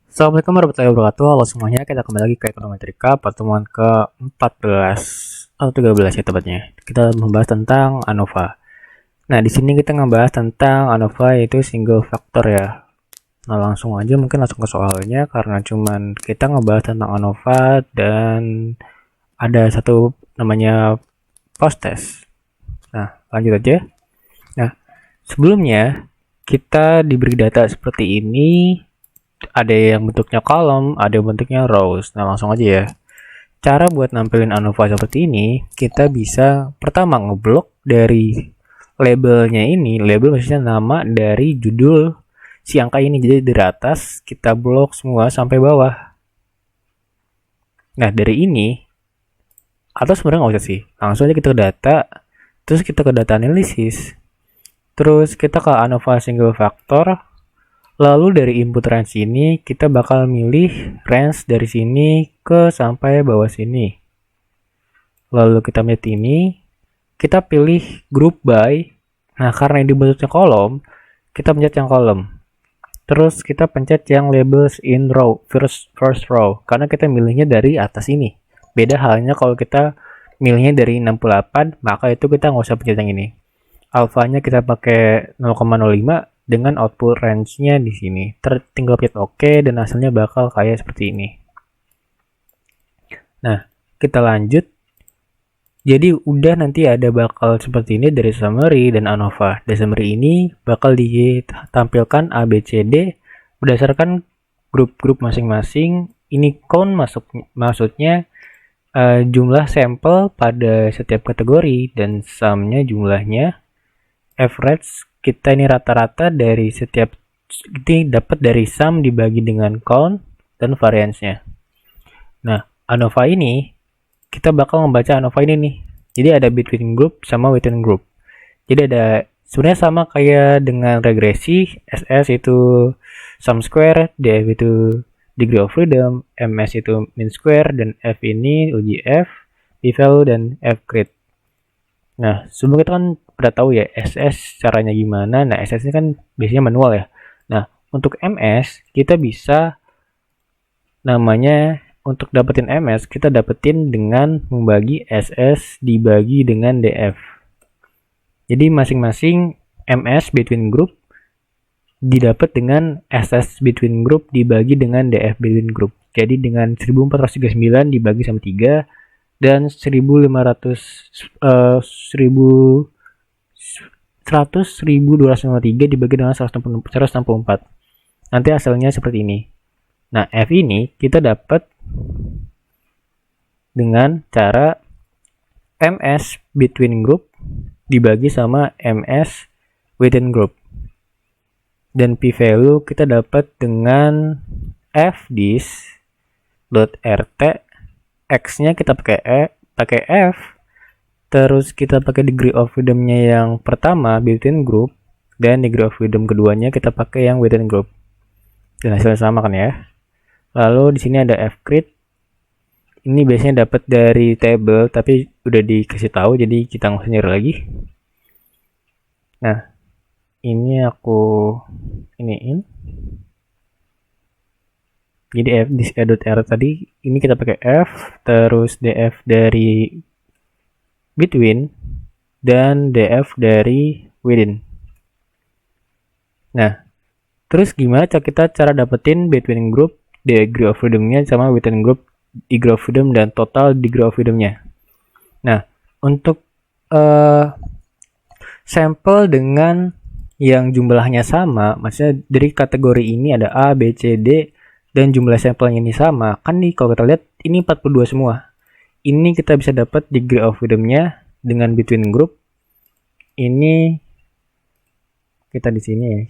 Assalamualaikum warahmatullahi wabarakatuh. Halo semuanya, kita kembali lagi ke Ekonometrika pertemuan ke-14 atau 13 ya tepatnya. Kita membahas tentang ANOVA. Nah, di sini kita ngebahas tentang ANOVA yaitu single factor ya. Nah, langsung aja mungkin langsung ke soalnya karena cuman kita ngebahas tentang ANOVA dan ada satu namanya post test. Nah, lanjut aja. Nah, sebelumnya kita diberi data seperti ini, ada yang bentuknya kolom, ada yang bentuknya rows. Nah, langsung aja ya. Cara buat nampilin ANOVA seperti ini, kita bisa pertama ngeblok dari labelnya ini. Label maksudnya nama dari judul si angka ini. Jadi dari atas kita blok semua sampai bawah. Nah, dari ini, atau sebenarnya nggak usah sih. Langsung aja kita ke data, terus kita ke data analisis. Terus kita ke ANOVA single factor. Lalu dari input range ini kita bakal milih range dari sini ke sampai bawah sini. Lalu kita pencet ini, kita pilih group by. Nah, karena ini bentuknya kolom, kita pencet yang kolom. Terus kita pencet yang labels in row, first row, karena kita milihnya dari atas ini. Beda halnya kalau kita milihnya dari 68, maka itu kita nggak usah pencet yang ini. Alfanya kita pakai 0,05 dengan output range-nya di sini. Tinggal pencet OK dan hasilnya bakal kayak seperti ini. Nah, kita lanjut. Jadi udah nanti ada bakal seperti ini dari summary dan ANOVA. Dari summary ini bakal ditampilkan A, B, C, D berdasarkan grup-grup masing-masing. Ini count maksudnya jumlah sampel pada setiap kategori dan sum-nya jumlahnya. Average kita ini rata-rata dari setiap ini dapat dari sum dibagi dengan count dan variance-nya. Nah, ANOVA ini kita bakal membaca ANOVA ini nih. Jadi ada between group sama within group. Jadi ada sebenarnya sama kayak dengan regresi. SS itu sum square, DF itu degree of freedom, MS itu mean square, dan F ini UGF, p-value, dan F-grade. Nah, sebelum kita kan udah tahu ya SS caranya gimana. Nah, SS ini kan biasanya manual ya. Nah, untuk MS kita bisa namanya untuk dapetin MS kita dapetin dengan membagi SS dibagi dengan DF. Jadi masing-masing MS between group didapat dengan SS between group dibagi dengan DF between group. Jadi dengan 1439 dibagi sama 3 dan 1253 dibagi dengan 164. Nanti hasilnya seperti ini. Nah, F ini kita dapat dengan cara MS between group dibagi sama MS within group. Dan p-value kita dapat dengan fthis.rt, x-nya kita pakai F, terus kita pakai degree of freedom-nya yang pertama between group dan degree of freedom keduanya kita pakai yang within group. Dan hasilnya sama kan ya. Lalu di sini ada F-grade. Ini biasanya dapat dari table tapi udah dikasih tahu jadi kita nggak usah nyari lagi. Nah, ini aku iniin. Jadi F this r tadi ini kita pakai F, terus DF dari between dan DF dari within. Nah, terus gimana kita cara dapetin between group degree of freedom-nya sama within group degree of freedom dan total degree of freedom-nya. Nah, untuk sampel dengan yang jumlahnya sama, maksudnya dari kategori ini ada A, B, C, D dan jumlah sampelnya ini sama, kan nih kalau kita lihat ini 42 semua. Ini kita bisa dapat degree of freedom-nya dengan between group. Ini kita di sini ya.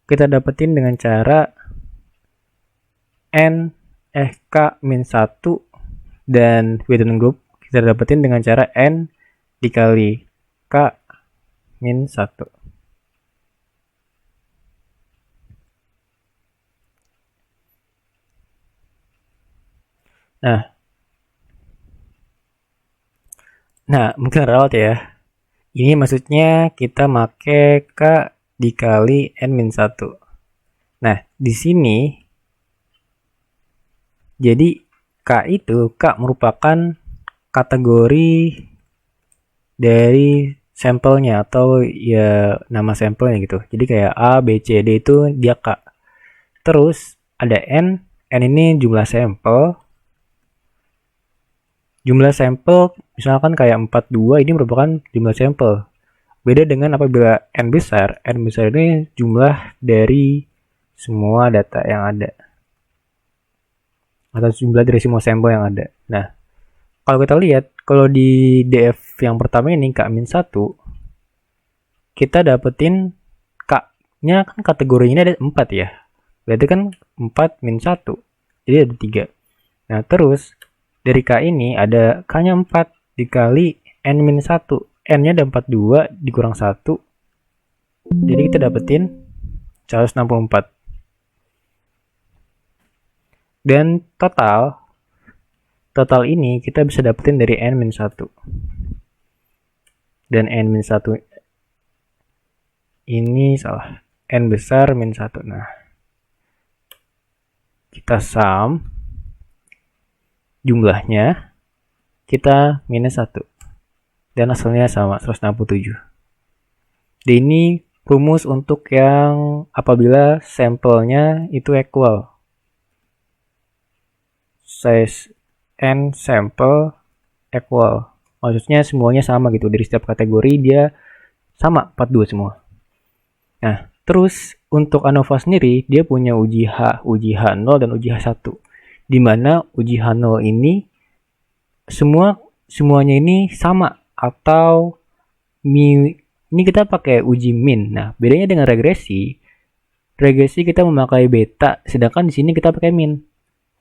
Kita dapetin dengan cara K min 1 dan within group kita dapetin dengan cara N dikali K min 1. Nah, mungkin rawat ya. Ini maksudnya kita make K dikali N min 1. Nah, di sini Jadi K merupakan kategori dari sampelnya atau ya nama sampelnya gitu. Jadi kayak A, B, C, D itu dia K. Terus ada N ini jumlah sampel. Jumlah sampel misalkan kayak 42 ini merupakan jumlah sampel. Beda dengan apabila N besar ini jumlah dari semua data yang ada. Atau jumlah dari semua sampel yang ada. Nah, kalau kita lihat, kalau di DF yang pertama ini K-1, kita dapetin K-nya kan kategorinya ini ada 4 ya. Berarti kan 4 min 1. Jadi ada 3. Nah, terus dari K ini ada K-nya 4 dikali N min 1. N-nya ada 42 dikurang 1. Jadi kita dapetin 164. Dan total ini kita bisa dapetin dari N-1. Dan N-1 ini salah. N besar min 1. Nah, kita sum jumlahnya, kita minus 1. Dan hasilnya sama, 167. Dan ini rumus untuk yang apabila sampelnya itu equal. Size N sample equal. Maksudnya semuanya sama gitu. Dari setiap kategori dia sama, 42 semua. Nah, terus untuk ANOVA sendiri, dia punya uji H0 dan uji H1. Di mana uji H0 ini semuanya ini sama atau ini kita pakai uji min. Nah, bedanya dengan regresi kita memakai beta, sedangkan di sini kita pakai min.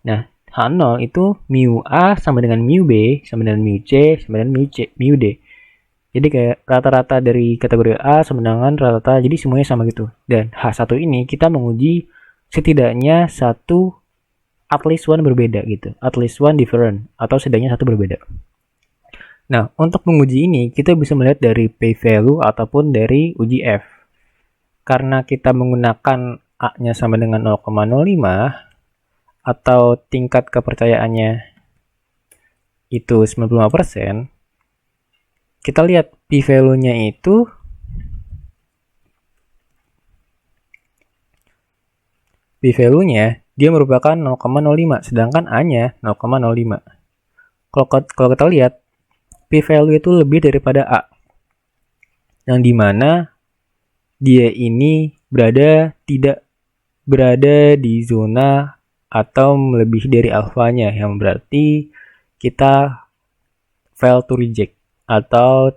Nah, H0 itu mu A sama dengan mu B, sama dengan mu C, sama dengan mu D. Jadi kayak rata-rata dari kategori A sama dengan rata-rata, jadi semuanya sama gitu. Dan H1 ini kita menguji setidaknya satu at least one berbeda gitu. At least one different, atau setidaknya satu berbeda. Nah, untuk menguji ini kita bisa melihat dari p-value ataupun dari uji F. Karena kita menggunakan A-nya sama dengan 0,05, atau tingkat kepercayaannya itu 95%, kita lihat p-value-nya itu dia merupakan 0,05, sedangkan A-nya 0,05. Kalau kita lihat p-value itu lebih daripada A, yang dimana dia ini tidak berada di zona atau melebihi dari alfanya, yang berarti kita fail to reject atau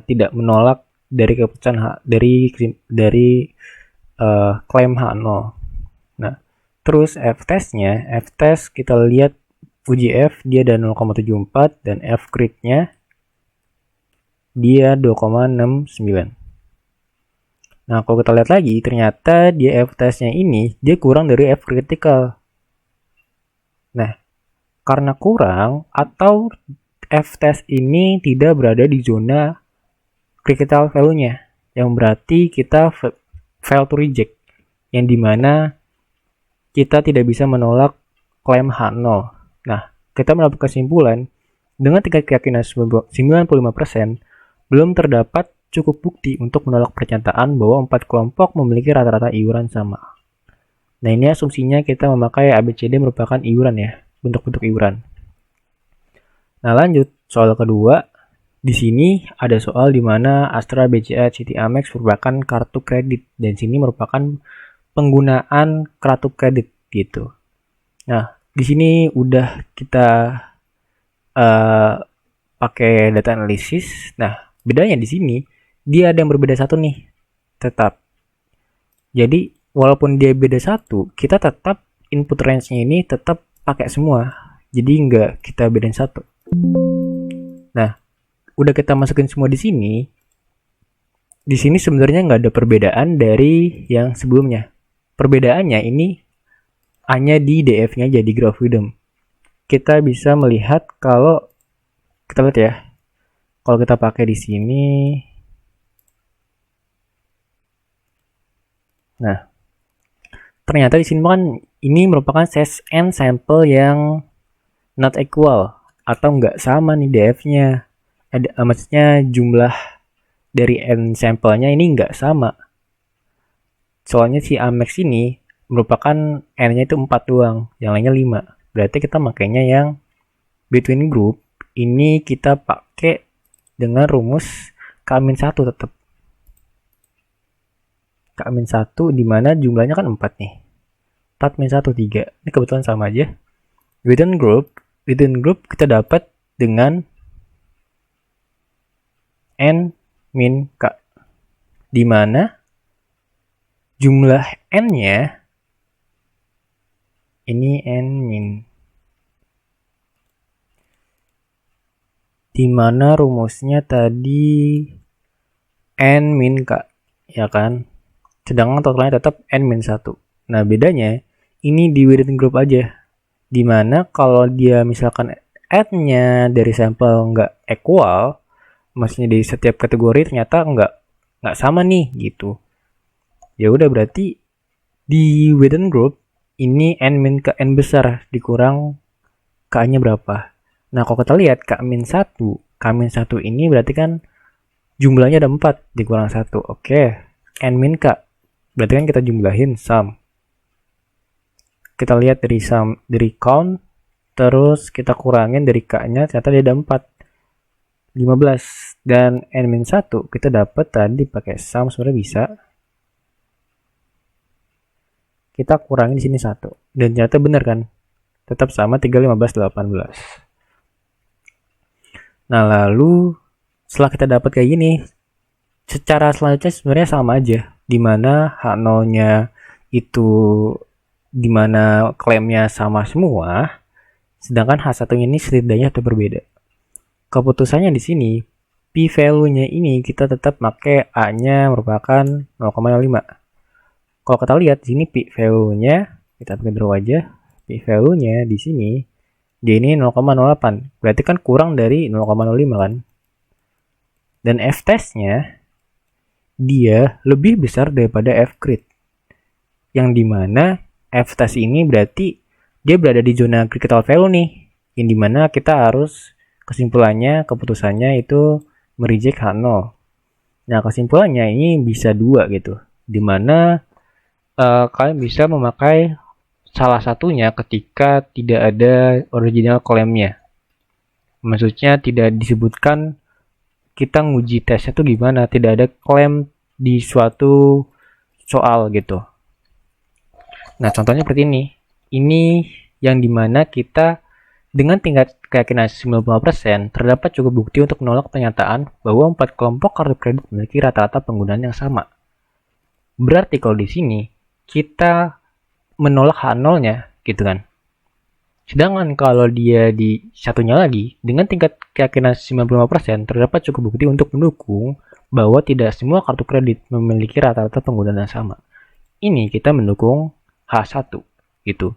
tidak menolak dari keputusan dari klaim H0. Nah, terus F-test kita lihat uji F dia ada 0,74 dan F crit-nya dia 2,69. Nah, kalau kita lihat lagi, ternyata di F-test-nya ini, dia kurang dari F critical. Nah, karena kurang, atau F-test ini tidak berada di zona critical value-nya, yang berarti kita fail to reject, yang dimana kita tidak bisa menolak klaim H0. Nah, kita mendapat kesimpulan, dengan tingkat keyakinan 95%, belum terdapat cukup bukti untuk menolak pernyataan bahwa 4 kelompok memiliki rata-rata iuran sama. Nah, ini asumsinya kita memakai ABCD merupakan iuran ya, bentuk-bentuk iuran. Nah, lanjut soal kedua. Di sini ada soal di mana Astra, BCA, Citi Amex merupakan kartu kredit, dan sini merupakan penggunaan kartu kredit gitu. Nah, di sini udah kita pakai data analisis. Nah, bedanya di sini dia ada yang berbeda satu nih, tetap. Jadi walaupun dia beda satu, kita tetap input range-nya ini tetap pakai semua. Jadi nggak kita bedain satu. Nah, udah kita masukin semua di sini. Di sini sebenarnya nggak ada perbedaan dari yang sebelumnya. Perbedaannya ini hanya di DF-nya jadi graph rhythm. Kita bisa melihat kalau kita lihat ya. Kalau kita pakai di sini. Nah, ternyata di sini kan ini merupakan size n sampel yang not equal atau nggak sama nih df-nya. Maksudnya jumlah dari n sampelnya ini nggak sama. Soalnya si Amex ini merupakan n-nya itu 4 doang, yang lainnya 5. Berarti kita makainya yang between group ini kita pakai dengan rumus K-1 tetap. K-1 dimana jumlahnya kan 4 nih. 4 min 1, 3. Ini kebetulan sama aja. Within group kita dapat dengan n min k. Dimana jumlah n-nya ini n min. Dimana rumusnya tadi n min k, ya kan? Sedangkan totalnya tetap n min 1. Nah, bedanya ini di within group aja. Dimana kalau dia misalkan n-nya dari sampel nggak equal, maksudnya di setiap kategori ternyata nggak sama nih gitu. Ya udah berarti di within group ini n min k n besar dikurang k-nya berapa. Nah, kalau kita lihat K-1 ini berarti kan jumlahnya ada 4 dikurang 1. Oke, n min k. Berarti kan kita jumlahin sum. Kita lihat dari count, terus kita kurangin dari k-nya, ternyata dia ada 4. 15. Dan n min 1 kita dapat tadi pakai sum sebenarnya bisa. Kita kurangin di sini 1. Dan ternyata benar kan? Tetap sama 3, 15, 18. Nah, lalu setelah kita dapat kayak gini, secara selanjutnya sebenarnya sama aja. Dimana H0-nya itu dimana klaimnya sama semua, sedangkan H1-nya ini setidaknya itu berbeda. Keputusannya di sini, p-value-nya ini kita tetap pakai A-nya merupakan 0,05. Kalau kita lihat di sini p-value-nya, kita pakai draw aja, p-value-nya di sini dia ini 0,08. Berarti kan kurang dari 0,05 kan. Dan f-test-nya dia lebih besar daripada f-crit. Yang dimana f-test ini berarti dia berada di zona critical value nih. Yang dimana kita harus kesimpulannya, keputusannya itu mereject H0. Nah, kesimpulannya ini bisa 2 gitu. Dimana kalian bisa memakai salah satunya ketika tidak ada original claim-nya. Maksudnya tidak disebutkan kita nguji tesnya tuh gimana, tidak ada klaim di suatu soal gitu. Nah, contohnya seperti ini. Ini yang dimana kita dengan tingkat keyakinan 95% terdapat cukup bukti untuk menolak pernyataan bahwa 4 kelompok kartu kredit memiliki rata-rata penggunaan yang sama. Berarti kalau di sini kita menolak H0-nya gitu kan. Sedangkan kalau dia di satunya lagi, dengan tingkat keyakinan 95% terdapat cukup bukti untuk mendukung bahwa tidak semua kartu kredit memiliki rata-rata penggunaan yang sama. Ini kita mendukung H1 gitu.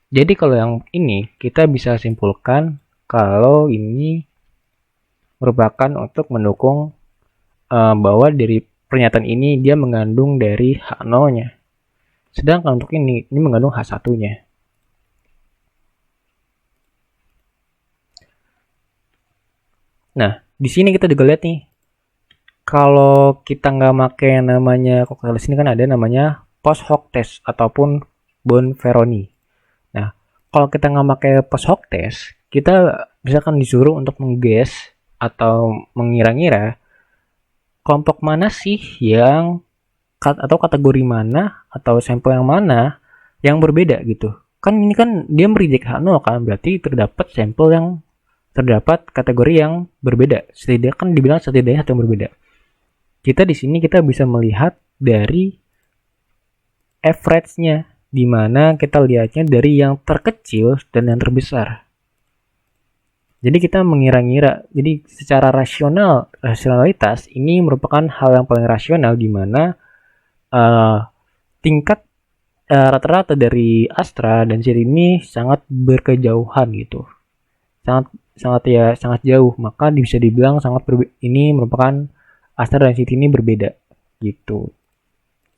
Jadi kalau yang ini kita bisa simpulkan kalau ini merupakan untuk mendukung bahwa dari pernyataan ini dia mengandung dari H0-nya. Sedangkan untuk ini mengandung H1-nya. Nah, di sini kita juga lihat nih. Kalau kita nggak pakai yang namanya, kok di sini kan ada namanya post hoc test ataupun Bonferroni. Nah, kalau kita nggak pakai post hoc test, kita misalkan disuruh untuk mengguess atau mengira-ngira kelompok mana sih yang atau kategori mana atau sampel yang mana yang berbeda gitu. Kan ini kan dia mereject H0 kan, berarti terdapat kategori yang berbeda. Setidaknya kan dibilang setidaknya satu yang berbeda. Kita di sini kita bisa melihat dari average-nya, di mana kita lihatnya dari yang terkecil dan yang terbesar. Jadi kita mengira-ngira. Jadi secara rasionalitas ini merupakan hal yang paling rasional di mana tingkat rata-rata dari Astra dan Siri ini sangat berkejauhan gitu, sangat jauh, maka bisa dibilang ini merupakan Astra dan Siri ini berbeda gitu.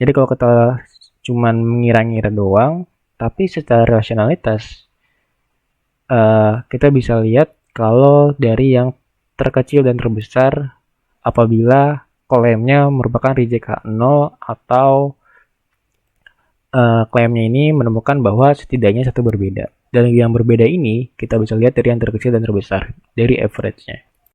Jadi kalau kita cuman mengira-ngira doang, Tapi secara rasionalitas, kita bisa lihat kalau dari yang terkecil dan terbesar apabila klaimnya merupakan reject H0 atau klaimnya ini menemukan bahwa setidaknya satu berbeda. Dan yang berbeda ini kita bisa lihat dari yang terkecil dan terbesar, dari average-nya.